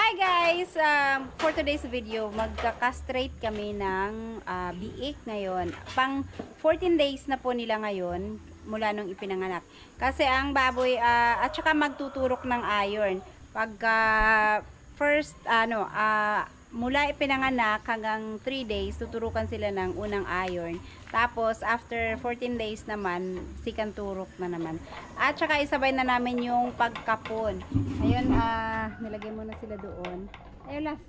Hi guys! For today's video, magka-castrate kami ng biik ngayon. Pang 14 days na po nila ngayon mula nung ipinanganak. Kasi ang baboy, at saka magtuturok ng iron. Pagka mula ipinanganak hanggang 3 days, tuturukan sila ng unang iron. Tapos, after 14 days naman, second turok na naman. At saka isabay na namin yung pagkapon. Ayun, nilagay muna sila doon. Ayun, last.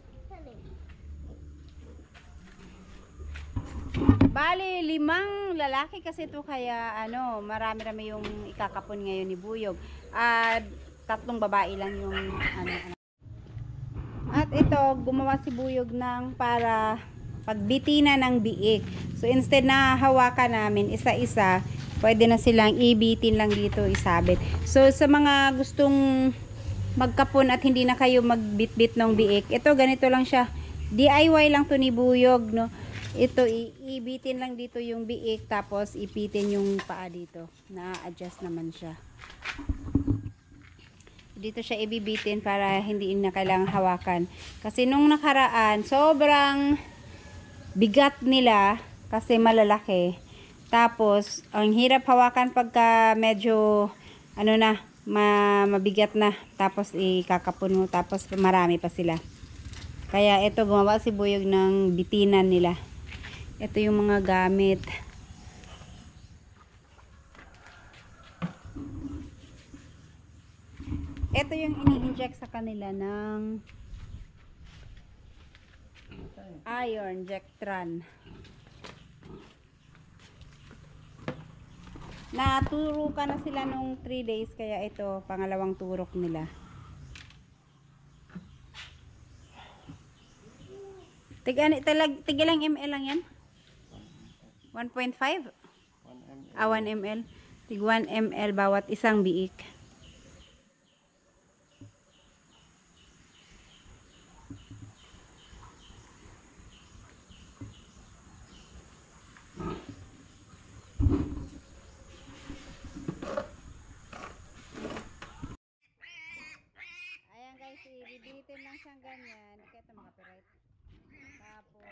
Bali, 5 lalaki kasi ito, kaya marami-rami yung ikakapon ngayon ni Buyog. At 3 babae lang yung At ito, gumawa si Buyog ng para pagbitina ng biik. So instead na hawakan namin isa-isa, pwede na silang ibitin lang dito, isabit. So sa mga gustong magkapon at hindi na kayo magbitbit ng biik, ito ganito lang siya. DIY lang to ni Buyog, no. Ito ibitin lang dito yung biik, tapos ipitin yung paa dito. Na-adjust naman siya. Dito siya ibibitin para hindi na kailangang hawakan. Kasi nung nakaraan, sobrang bigat nila kasi malalaki. Tapos, ang hirap hawakan pagka medyo mabigat na. Tapos ikakapon mo, tapos marami pa sila. Kaya ito, gumawa si Buyog ng bitinan nila. Ito yung mga gamit. Ito yung ini-inject sa kanila ng iron, Jectran. Naturukan na sila nung 3 days, kaya ito, pangalawang turok nila. Tigilang ml lang yan? 1.5? 1 ml. Tig 1 ml bawat isang biik. Bibitin lang siyang ganyan. Kaya ito makapiright. Tapos,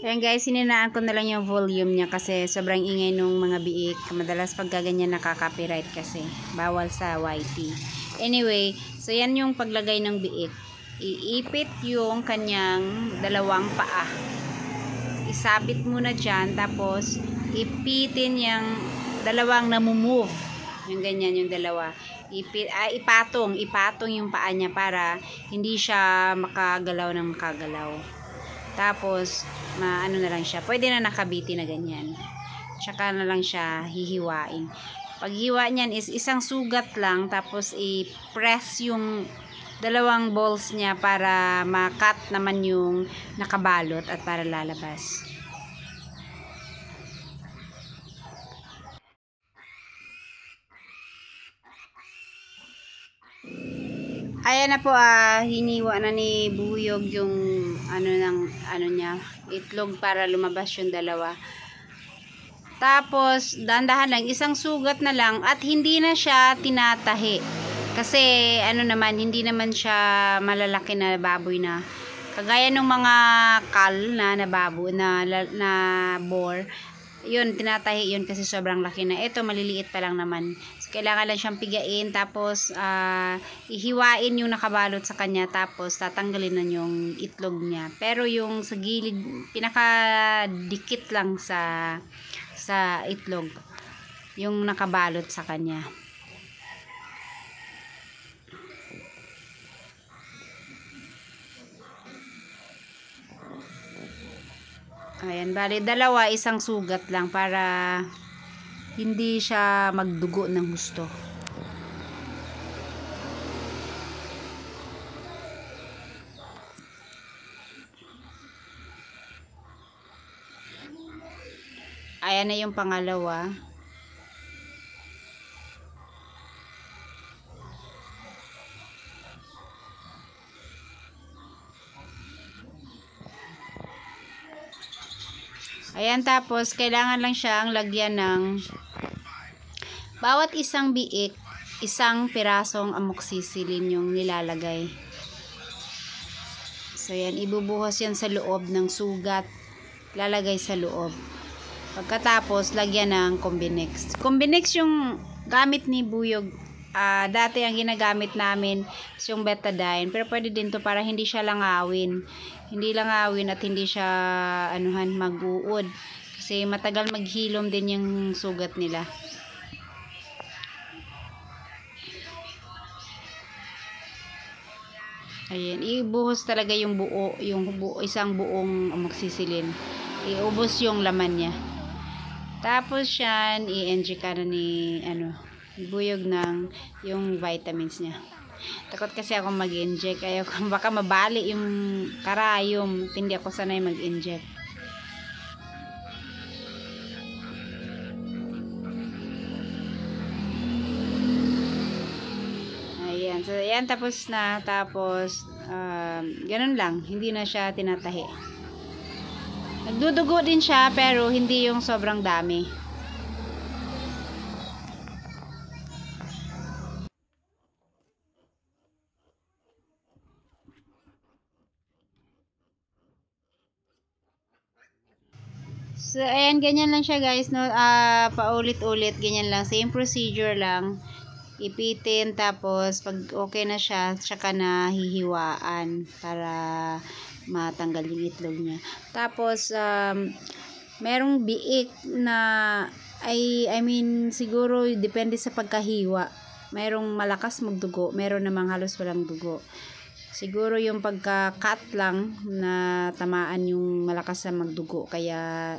ayan guys, sininaan ko na lang yung volume niya kasi sobrang ingay nung mga biik. Madalas pag gaganyan nakaka-copyright kasi. Bawal sa YT. Anyway, so yan yung paglagay ng biik. Iipit yung kanyang dalawang paa. Isabit muna dyan. Tapos, ipitin yung dalawang namumove. Yung ganyan, yung dalawa. Ipatong yung paa niya para hindi siya makagalaw ng makagalaw. Tapos na lang siya, pwede na nakabiti na ganyan, tsaka na lang siya hihiwain. Paghiwa niyan is isang sugat lang, tapos i-press yung dalawang balls niya para ma-cut naman yung nakabalot at para lalabas. Ayan na po, hiniwa na ni Buyog yung niya, itlog para lumabas yung dalawa. Tapos dandahan lang, isang sugat na lang at hindi na siya tinatahi. Kasi hindi naman siya malalaki na baboy na kagaya ng mga kal na baboy na boar. Yun, tinatahi yun kasi sobrang laki na. Ito, maliliit pa lang naman. So, kailangan lang siyang pigain. Tapos, ihiwain yung nakabalot sa kanya. Tapos, tatanggalin na yung itlog niya. Pero yung sa gilid, pinakadikit lang sa itlog. Yung nakabalot sa kanya. Ayan, bali dalawa, isang sugat lang para hindi siya magdugo ng husto. Ayan na yung pangalawa. Ayan, tapos kailangan lang siyang lagyan ng bawat isang biik, isang pirasong amoxicillin yung nilalagay. So yan, ibubuhos yan sa loob ng sugat. Lalagay sa loob. Pagkatapos, lagyan ng Combinex. Combinex yung gamit ni Buyog. Dati ang ginagamit namin is yung betadine. Pero pwede din to para hindi siya langawin. Hindi langawin at hindi siya mag-uod. Kasi matagal maghilom din yung sugat nila. Ayan, ibuhos talaga yung isang buong amoxicillin. Iubos yung laman niya. Tapos yan, i-inject ka na ni Buyog ng yung vitamins niya. Takot kasi ako mag-inject. Ayaw, baka mabali yung karayom. Hindi ako sanay mag-inject. Ayan. So, ayan. Tapos na. Tapos, ganun lang. Hindi na siya tinatahi. Nagdudugo din siya, pero hindi yung sobrang dami. So, ayan, ganyan lang siya guys, no? Paulit-ulit, ganyan lang. Same procedure lang. Ipitin, tapos pag okay na siya, tsaka na hihiwaan para matanggal yung itlog niya. Tapos, merong biik na, I mean, siguro, depende sa pagkahiwa. Merong malakas magdugo, meron namang halos walang dugo. Siguro yung pagka-cut lang na tamaan yung malakas na magdugo. Kaya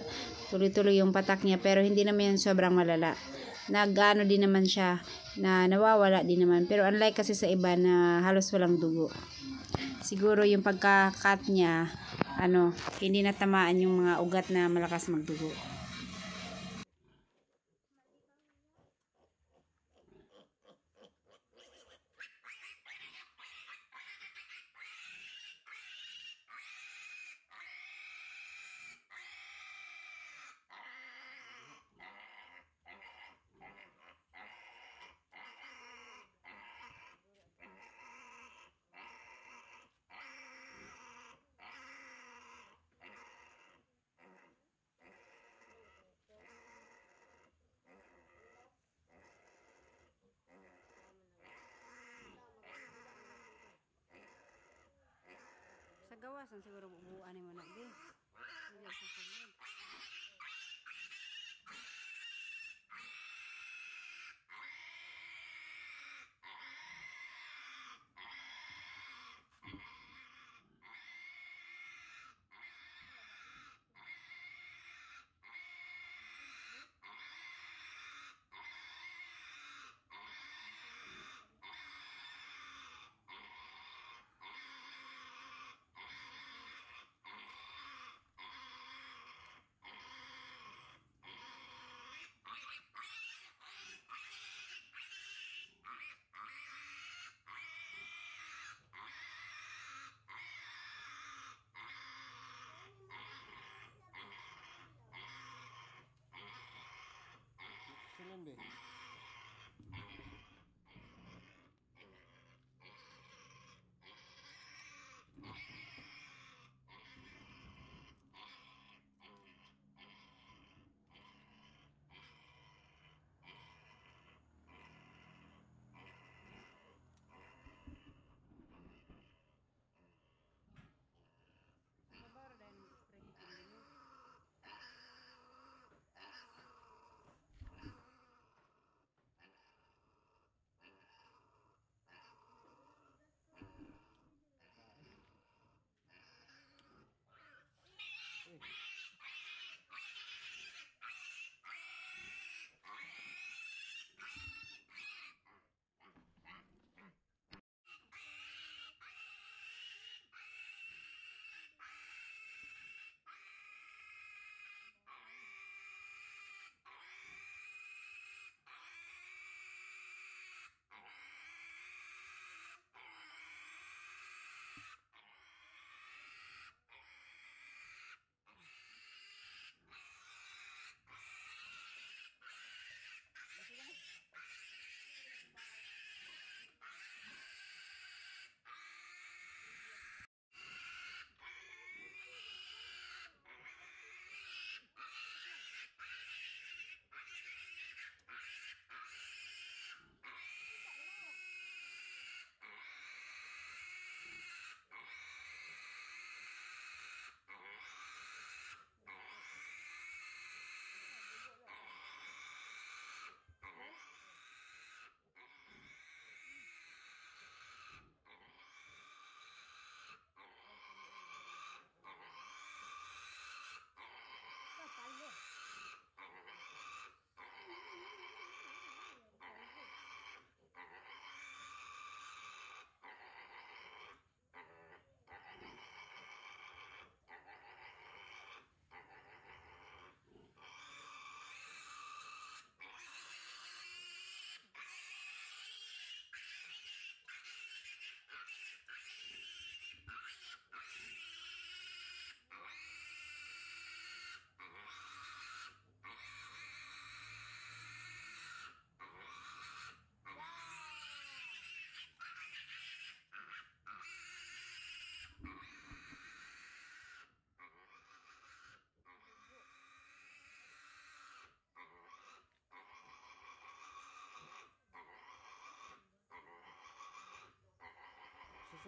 tuloy-tuloy yung patak niya. Pero hindi naman yan sobrang malala. Nagano din naman siya na nawawala din naman. Pero unlike kasi sa iba na halos walang dugo. Siguro yung pagka-cut niya, hindi natamaan yung mga ugat na malakas magdugo. Sa gawasan siguro bubuuan mo na di. Hindi sa sunod.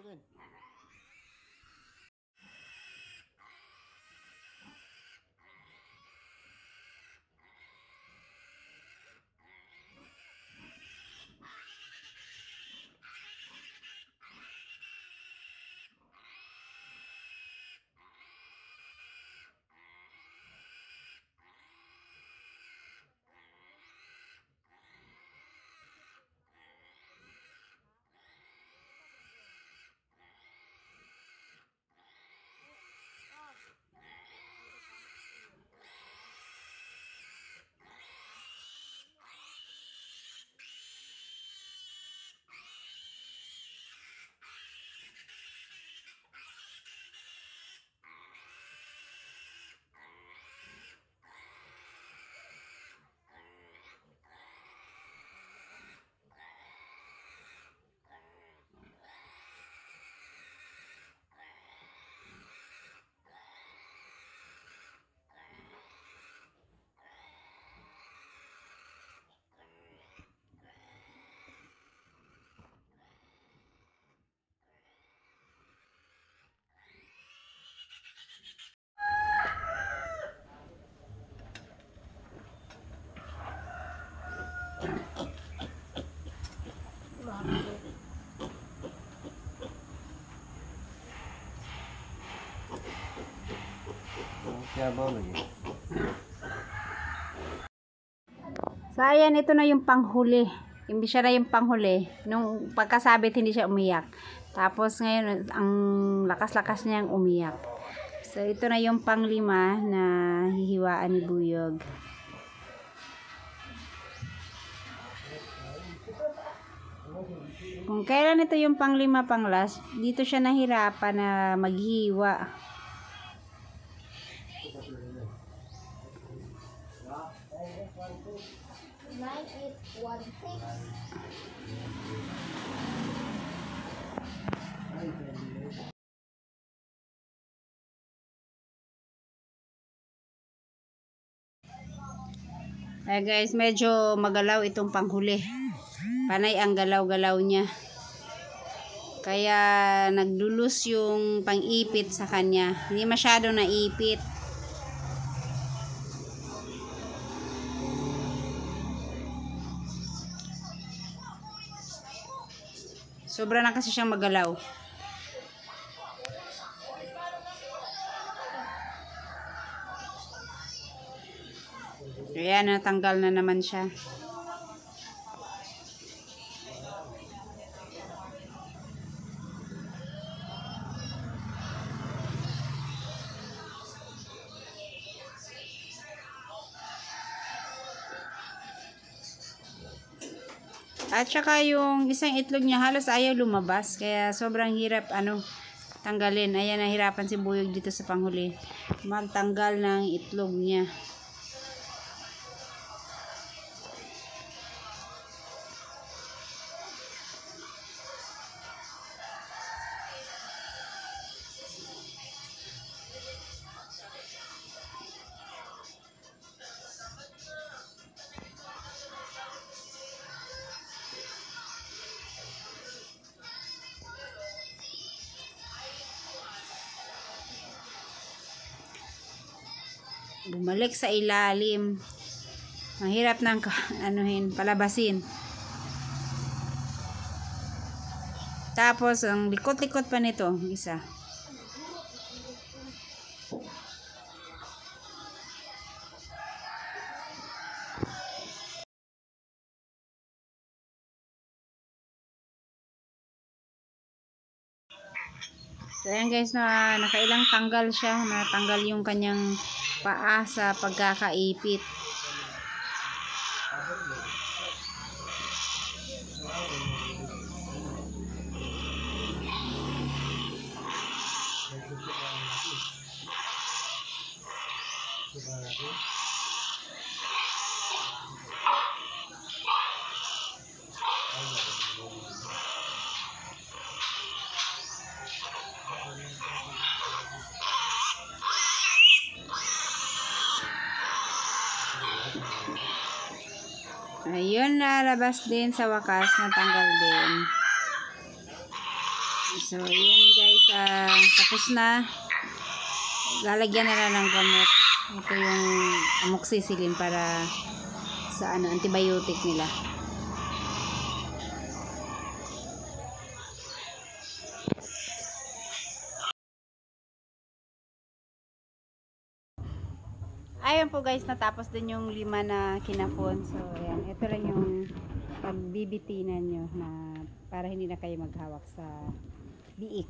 Sige. Kaya lagi. So, ayan, ito na yung panghuli. Imbis siya na yung panghuli. Nung pagkasabit, hindi siya umiyak. Tapos, ngayon, ang lakas-lakas niyang umiyak. So, ito na yung panglima na hihiwaan ni Buyog. Kung kailan ito yung panglima, panglas, dito siya nahirapan na maghiwa. Guys, medyo magalaw itong panghuli. Panay ang galaw-galaw niya. Kaya nagdulus yung pang-ipit sa kanya. Hindi masyado naipit. Sobra na kasi siyang magalaw. Ayan, natanggal na naman siya. At saka yung isang itlog niya halos ayaw lumabas. Kaya sobrang hirap tanggalin. Ayan, nahirapan si Buyog dito sa panghuli. Magtanggal ng itlog niya. Bumalik sa ilalim. Mahirap nang palabasin. Tapos ang likot-likot pa nito, isa. So ayan guys, nakailang tanggal siya. Natanggal yung kanyang paa sa pagkakaipit. Ayun, lalabas din sa wakas, natanggal din. So, yan guys, tapos na. Lalagyan na lang ng gamot. Ito yung amoxicillin para sa antibiotic nila. Ayun po guys, natapos din yung 5 na kinapon. So, ayan. Ito lang yung pagbibitinan nyo na para hindi na kayo maghawak sa biik.